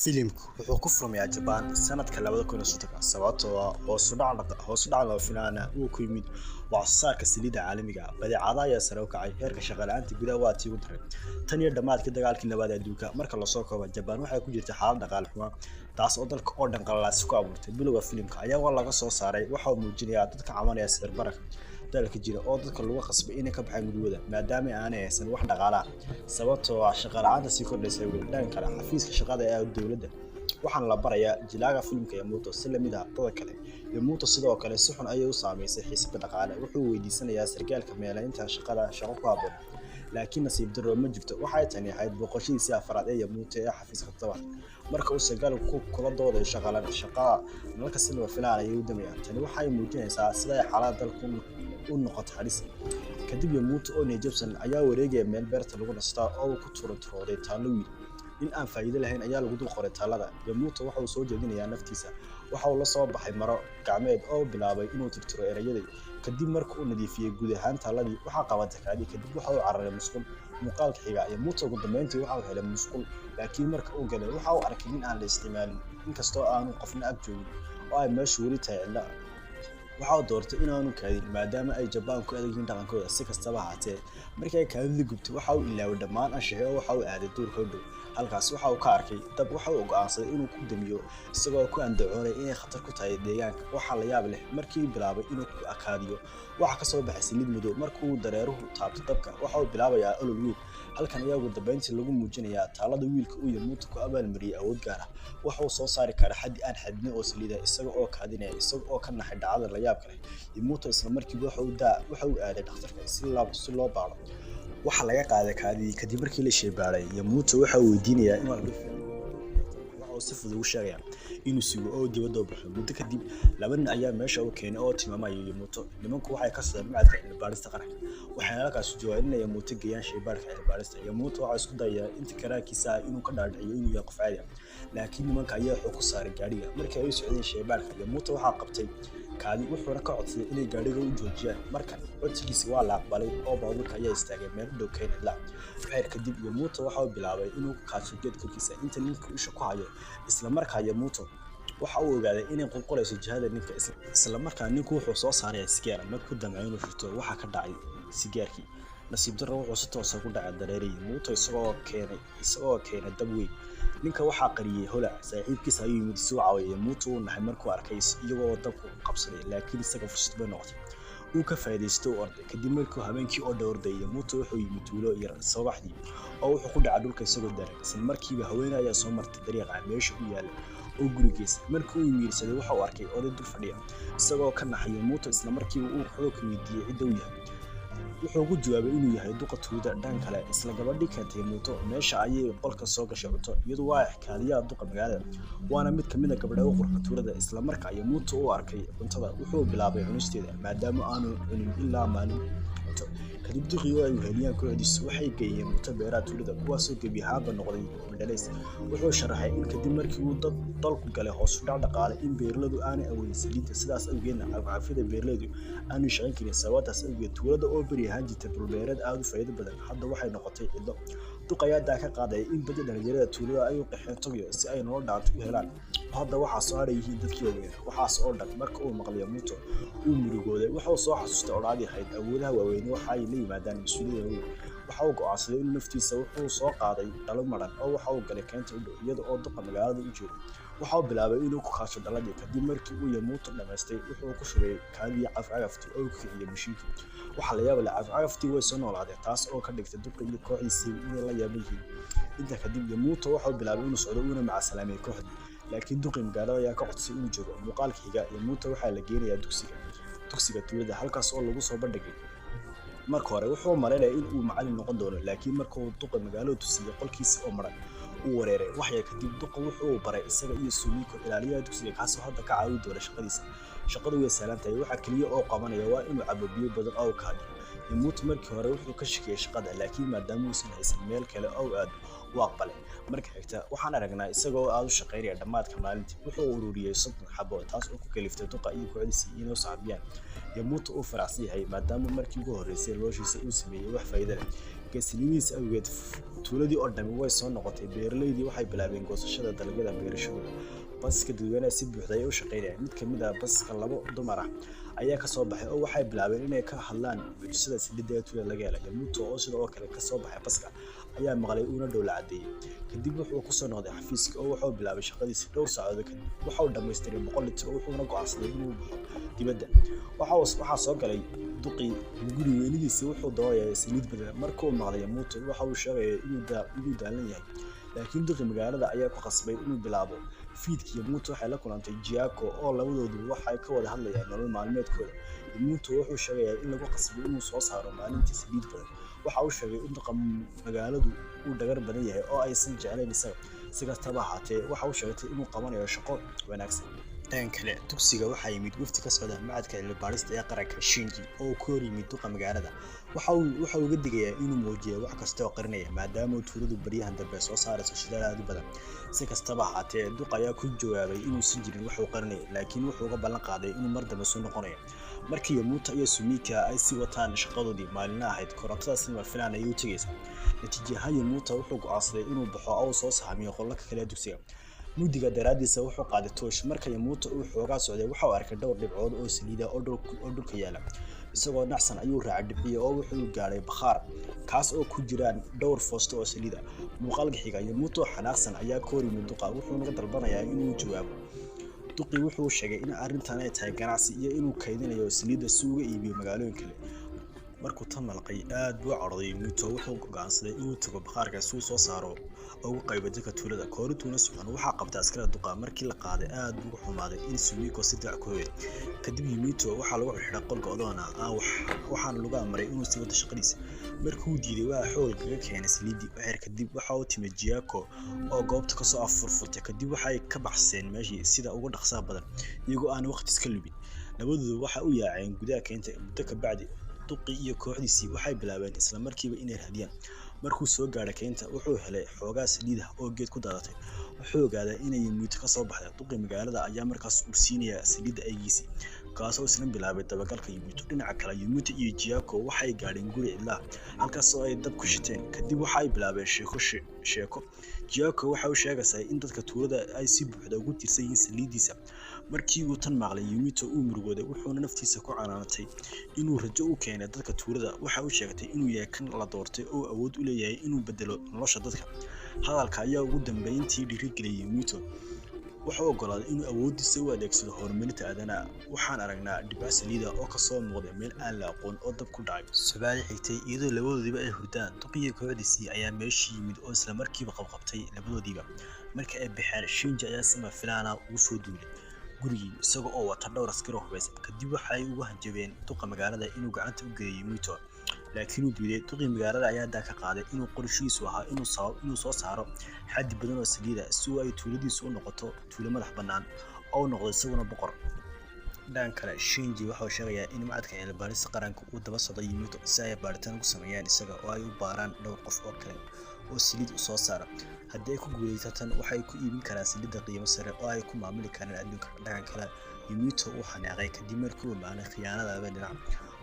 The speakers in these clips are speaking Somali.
Filimku wuxuu ku furmayaa Japan sanadka 2030 sababtoo ah hoos u dhac loo filaana uu ku yimid wax soo saarka saliidda caalamiga ah. Badeecadaha ayaa sare u kacay, heerka shaqo la'aanta gudaha waa tii ugu daray tan iyo dhammaadkii dagaalkii labaad ee adduunka. Marka lasoo koobo, Japan waxay ku jirtay xaalad dhaqaale xumo, taas oo dalka oo dhan qalalaasi ku abuurtay. Bilowga filimka ayaa laga soo saaray waxa uu muujinayaa dadka cabanaya sicir bararka dalka jira oo dadka lagu qasbay inay ka baxaan guryahooda maadaama aanay haysan wax dhaqaale ah sababtoo ah shaqo la'aanta sii kordhaysa. Dhanka kale, xafiiska shaqada ee dowladda waxaana la barayaa jilaaga filimka Yamoto si la mid ah dadka kale. Yamoto sidoo kale si xun ayay u saameysay xiisadda dhaqaale. Wuxuu weydiisanayaa sarkaalka meelaynta shaqo ku habboon, laakiin nasiib darro ma jirto. Waxay tani ahayd booqashadiisii afraad ee Yamoto ee xafiiska todobaad, marka uu sarkaalku kula doodayo shaqada nalalka si lama filaan ayay u damayaan. Tani waxay muujinaysaa sida ay xaaladda dalku u noqoto halis. Kadib, Yamoto oo niyad-jabsan ayaa wareegaya meel beerta lagu nastaa oo uu ku turunturooday taallo wiil in aan faa'iido lahayn ayaa lagu dul qoray taallada. Yamoto waxa uu soo jeedinayaa naftiisa. Waxa uu la soo baxay maro gacmeed oo bilaabay inuu tirtiro erayadii. Kadib markii uu nadiifiyay guud ahaan taalladii, waxaa qabatay kaadi. Kadib waxa uu cararay musqul. Muuqaalka xiga, Yamoto ugu dambeyntii waxa uu helay musqul, laakiin marka uu galay waxa uu arkay in aan la isticmaalin, inkastoo aanu qofna ag joogin oo ay meeshu weli tahay cidla. Waxa uu doortay inaanu kaadin maadaama ay Japan ku adag yihiin dhaqankooda. Si kastaba ha ahaatee, markii ay kaadida gubtay, waxa uu ilaaway dhammaan anshaxii oo waxa uu aaday duurka u dhow. Halkaas waxa uu ka arkay dab. Waxa uu go'aansaday inuu ku damiyo isagoo ku andacoonaya inay khatar ku tahay deegaanka. Waxaa la yaab leh, markii uu bilaabay inuu ku akaadiyo, waxa ka soo baxay saliid madow. Markuu dareeruhu taabto dabka, waxa uu bilaabayaa olol weyn. Halkan ayaa ugu dambeyntii lagu muujinayaa taallada wiilka uu Yamoto ku abaalmariyay awood gaar ah. Waxa uu soo saari karaa xaddi aan xadidin oo saliid ah isaga oo kaadinaya, isaga oo ka naxay dhacdada la yaabka leh. Yamoto isla markiiba waxa uu aaday dhakhtarka si loo baaro. Waxa laga qaaday kaadidii. Kadib markii la sheebaaray, Yamoto waxa uu weydiinayaa in waxa uu si fudud ugu sheegay inuu sugo oo dibadda u baxo. Muddo kadib, laba nin ayaa meesha u keenay oo tilmaamaya Yamoto. Nimanku waxay ka socdaan macadka cilmi-baarista qaranka, waxayna halkaas joogaan in Yamoto geeyaan shaybaarka cilmi-baarista. Yamoto waxa uu isku dayayaa inta karaankiisa ah inuu ka dhaadhiciyo inuu yahay qof caadi ah, laakiin nimanka ayaa xoog ku saaray gaadhiga. Markii ay u socdeen shaybaarka, Yamoto waxaa qabtay kaadi, wuxuuna ka codsaday inay gaadhiga u joojiyaan. Markan codsigiisa waa la aqbalay oo baabuurka ayaa istaagay meel u dhow kayn cidla. Waxyar kadib, Yamoto waxa uu bilaabay inuu ka kaasho geed korkiisa inta ninku isha ku hayo. Isla markaa Yamoto waxa uu ogaaday inay qulqulayso jihada ninka. Isla markaa ninku wuxuu soo saaray sigaar. Markuu damcay inuu shito, waxa ka dhacay sigaarkii. Nasiib darro, wuxuu si toos ah ku dhacay dareerihii. Yamoto isagoo keenay dab weyn. Ninka waxaa qariyay holac. Saaxiibkiis ayuu yimid si uu caawiyo. Yamoto wuu naxay markuu arkay iyagoo dabku qabsaday, laakiin isaga fursad bay noqotay. Uu ka faa'iidaystay oo orday. Kadib markii habeenkii oo dhowrday, Yamoto wuxuu yimid tuulo yar subaxdii oo wuxuu ku dhacay dhulka isagoo daran. Isla markiiba haweeney ayaa soo martay dariiqa meesha u yaala oo gurigiisa. Markii uu miirsaday, waxa uu arkay oday dul fadhiya isagoo ka naxay. Yamoto isla markiiba uu xoog weydiiyay cidda uu yahay. Wuxuu ku jawaabay inuu yahay duqa tuulada. Dhan kale, isla gabadhii keentay Yamoto meesha ayay qolka soo gashay cunto. Iyadu waa xikaaliyaha duqa magaalada, waana mid ka mid ah gabdhaha ugu quruxda tuulada. Isla markaa Yamoto uu arkay cuntada, wuxuu bilaabay cunisteeda maadaama aanu cunin ilaa maalin cunto. Kadib, duqii oo ay weheliyaan kooxdiisu waxay geeyeen Yamoto beeraha tuulada, kuwaasoo gebi ahaanba noqday madhalays. Wuxuu sharaxay in kadib markii uu dalku galay hoos u dhac dhaqaale, in beeraleydu aanay awoodin saliidda, sidaas awgeedna cagaf-cagafyada beeraleydu aanay shaqayn karin. Sababtaas awgeed, tuulada oo beri ahaan jirtay dhul beereed aad u faa'iido badan, hadda waxay noqotay cidlo. Duqa ayaa daa ka qaadaya in badi dhalinyarada tuulada ay u qaxeen Tokyo si ay nolol dhaanta u helaan, oo hadda waxaa soo hadhay yihiin dadkii waaweyn. Waxaas oo dhan marka uu maqlay Yamoto uu murugooday. Waxa uu soo xasuustay odhahdii ahayd awoodaha waaweyn waxa ay la yimaadaan mas'uuliyad waaweyn. Waxa uu go'aansaday inuu naftiisa wuxuu soo qaaday dhalo maran oo waxa uu galay kaynta u dhow iyada oo duqa magaalada u joogo. Waxa uu bilaabay inuu ku kaasho dhaladii. Kadib markii uu Yamoto dhamaystay, wuxuu ku shubay kaadidii cagaf-cagaftii oo ku kiciyay mashiinkii. Waxa la yaab leh, cagaf-cagaftii way soo noolaatay, taas oo ka dhigtay duqa iyo kooxdiisii inay la yaaban yihiin. Intaa kadib, Yamoto waxa uu bilaabay inuu socdo uuna macasalaameeyay kooxdii, laakiin duqii magaalada ayaa ka codsaday inuu joogo. Muuqaalka xiga, Yamoto waxaa la geenayaa dugsiga tuulada, halkaas oo lagu soo bandhigay. Marka hore wuxuu maleynayay in uu macallin noqon doono, laakiin markuu duqa magaalada tusiyay qolkiisa oo maran, uu wareeray. Waxyar kadib, duqa wuxuu baray isaga iyo Sumiko, ilaaliyaha dugsiga, kaasoo hadda ka caawin doona shaqadiisa. Shaqadu way sahlan tahay, waxa kaliya oo qabanaya waa inuu cabo biyo badan oo kaadiyo. Yamoto markii hore wuxuu ka shakiyay shaqada, laakiin maadaama uusan haysan meel kale oo aad u aqbalay. Marka xigta, waxaan aragnaa isagoo aad u shaqaynaya dhammaadka maalintii. Wuxuu ururiyay 30 xabo, taas oo ku kaliftay duqa iyo kooxdiisa inay saabiyaan. Yamoto uu faraxsan yahay maadaama markii ugu horreysay noloshiisa uu sameeyay wax faa'iido leh. saliidiisa awgeed tuuladii oo dhammi way soo noqotay. Beeraleydii waxay bilaabeen goosashada dalagyada beerashadooda. Baska dadweynaha si buuxda ayay u shaqaynayaan. Mid ka mid ah baska labo dumar ah ayaa ka soo baxay oo waxay bilaabeen inay ka hadlaan mucjisada saliidda ee tuulada laga helay. Yamuto oo sidoo kale ka soo baxay baska ayaa maqlay una dhowla cadeeyay. Kadib wuxuu ku soo noqday xafiiska oo wuxuu bilaabay shaqadiisa dhowr saacadood kadib. Wuxuu dhammaystiray 100 litir oo wuxuuna go'aansaday inuu baxo dibadda. Waxaa soo galay duqii guriga weligiisa wuxuu doonayaa saliid badan. Markuu maqlay Yamuto waxa uu sheegay inuu daalan yahay, laakiin duqii magaalada ayaa ku qasbay inuu bilaabo. Fiidkii Yamuto waxay la kulantay Chiako oo labadoodu waxay ka wada hadlayaan nolol maalmeedkooda. Yamuto wuxuu sheegay in lagu qasbay inuu soo saaro maalintii saliid badan. Waxa uu sheegay in duqa magaaladu uu dhagar badan yahay oo aysan jeclayn isaga. Si kastaba ha ahaatee waxa uu sheegay inuu qabanayo shaqo wanaagsan. dhan kale dugsiga waxaa yimid wafdi ka socda macadka cilmi-baarista ee qaranka Shinji oo ku hor yimid duqa magaalada. waxa uu uga digayaa inuu muujiyo wax kasta oo qarinaya maadaama tuuladu baryahan dambe soo saarayso shidaal aad u badan. Si kastaba ha ahaatee duqa ayaa ku jawaabay inuusan jirin wax uu qarinaya, laakiin wuxuu uga ballan qaaday inuu mar dambe soo noqonayo. Markii Yamuto iyo Sumika ay sii wataan shaqadoodii maalinlaha ahayd, korontadaas lama filaan ayay u tegaysaa. natiijo ahaan Yamuto wuxuu go'aansaday inuu baxo oo soo sahamiyo qolalka kale ee dugsiga. mugdiga daraadiisa wuxuu qaaday toosh. Marka Yamuto uu xoogaa socday waxa uu arkay dhowr dhibcood oo saliid ah oo dhulka yaala. isagoo nacsan ayuu raacay dhibciyo oo wuxuu gaaray bakhaar kaas oo ku jiraan dhowr foosto oo saliid ah. muuqaalka xiga Yamuto xanaaqsan ayaa ka hor yimid duqa wuxuuna dalbanayaa inuu jawaabo. duqii wuxuu sheegay in arrintan ay tahay ganacsi iyo inuu kaydinayo saliidda si uu uga iibiyo magaalooyin kale. markuu tan malqay aad buu cadhooday. Yamuto wuxuu go'aansaday inuu tago bakhaarka si uu soo saaro ugu qaybo dadka tuulada. Koorituuna sugan waxaa qabtay askariga duqa. Markii la qaaday aad buu xumaaday in Sumiko si daac ku hooyay. kadib Yamuto waxaa lagu xidhay qol go'doon ah waxaana lagu amray inuu sii wado shaqadiisa. markii uu diiday waa xoog kaga keenay saliidii. waxyar kadib waxa uu timid Chiako oo goobta ka soo afurfurtay. kadib waxay ka baxseen meeshii sida ugu dhaqsaha badan iyagoo aan waqti iska lubin. labadoodu waxa u yaaceen gudaha keenta. muddo ka bacdi duqii iyo kooxdiisii waxay bilaabeen isla markiiba inay raadiyaan. markuu soo gaaray keenta wuxuu helay xoogaa saliid ah oo geed ku daadatay. wuxuu ogaaday inay Yamuto ka soo baxday. duqii magaalada ayaa markaas ursiinaya saliidda aygiisii kaasoo isna bilaabay dabagalka Yamuto. dhinaca kale Yamuto iyo Chiako waxay gaadheen guri cidla halkaas oo ay dab ku shiteen. kadib waxay bilaabeen sheeko. Chiako waxa uu sheegay in dadka tuulada ay si buuxda ugu tiirsan yihiin saliidiisa. markii uu tan maqlay Yamuto uu murugooday wuxuuna naftiisa ku canaantay inuu rajo u keenay dadka tuulada. waxa uu sheegay inuu yahay kan la doortay oo awood u leeyahay inuu bedelo nolosha dadka. hadalka ayaa ugu dambeyntii dhiirigeliyay Yamuto. wuxuu ogolaaday inuu awoodiisa u adeegsado horumarinta aadanaha. waxaan aragnaa dhibco saliida oo ka soo muuqday meel aan la aqoon oo dab ku dhacay. subaxdii xigtay iyadoo labadoodiiba ay hurdaan, duqii iyo kooxdiisii ayaa meeshii yimid oo isla markiiba qabqabtay labadoodiiba. markii ay baxeen, Shinji ayaa si lama filaan ah ugu soo duulay gurigii isaga oo wata dhowr askari oo hubeysan. kadib waxay ugu hanjabeen duqa magaalada inuu gacanta u geeyo Yamuto, laakiin uu diiday. duqii magaalada ayaa daa ka qaaday inuu qorshihiisu ahaa inuu soo saaro xaddi badan oo saliid ah si ay tuuladiisu u noqoto tuulo madax bannaan oo noqdo isaguna boqor. dhan kale Shinji waxa uu sheegayaa in macadka cilmi-baarista qaranka uu daba socday Yamuto si ay baaritaan ku sameeyaan isaga oo ay u baaraan dhowr qof oo kale oo saliid u soo saara. haddii ay ku guulaysataan waxay ku iibin karaan saliidda qiimo sare oo ay ku maamuli karaan adduunka. dhan kale Yamuto uu xanaaqay kadib markii uu maalay khiyaanada laba dhinac.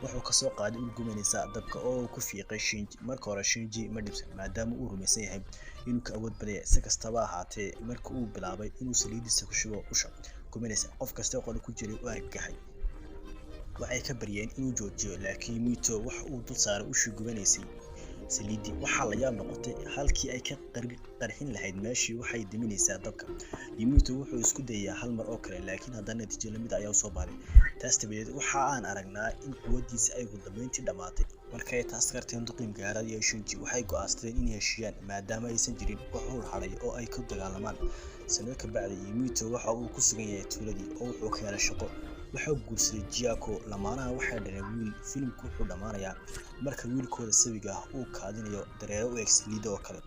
wuxuu ka soo qaaday ul gumanaysa dabka oo ku fiiqay Shinji. marka hore Shinji ma dhibsan maadaama uu rumaysan yahay inuu ka awood badan yahay. si kastaba ha ahaatee markii uu bilaabay inuu saliidiisa ku shubo usha gumanaysa, qof kasta qol ku jiray u argagaxay. waxay ka baryeen inuu joojiyo, laakiin Yamuto waxa uu dul saaray ushii gubanaysay saliidii. waxaa la yaab noqotay halkii ay ka qarxin lahayd meeshii waxay diminaysaa dabka. Yamuto wuxuu isku dayaa hal mar oo kale, laakiin haddana natiijo lamid ayaa soo baaday. taas dabadeed waxa aan aragnaa in quwadiisa ay ugu dambeyntii dhammaatay. markay taas garteen duqii magaalada iyo Shinji waxay go'aansadeen inay heshiiyaan maadaama aysan jirin wax hul hadhay oo ay ku dagaalamaan. sanado ka bacdi Yamuto waxa uu ku sugan yahay tuuladii oo wuxuu ka helay shaqo. wuxuu guursaday Chiako. lamaanaha waxay dhaleen wiil. filimku wuxuu dhammaanayaa marka wiilkooda sawiga ah uu kaadinayo dareero u eg saliidda oo kale.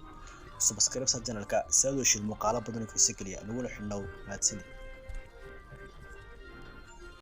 subscribe channelka si aad u heshid muuqaalo badan oo xiiso geliya. nagula xidhnow. mahadsanid.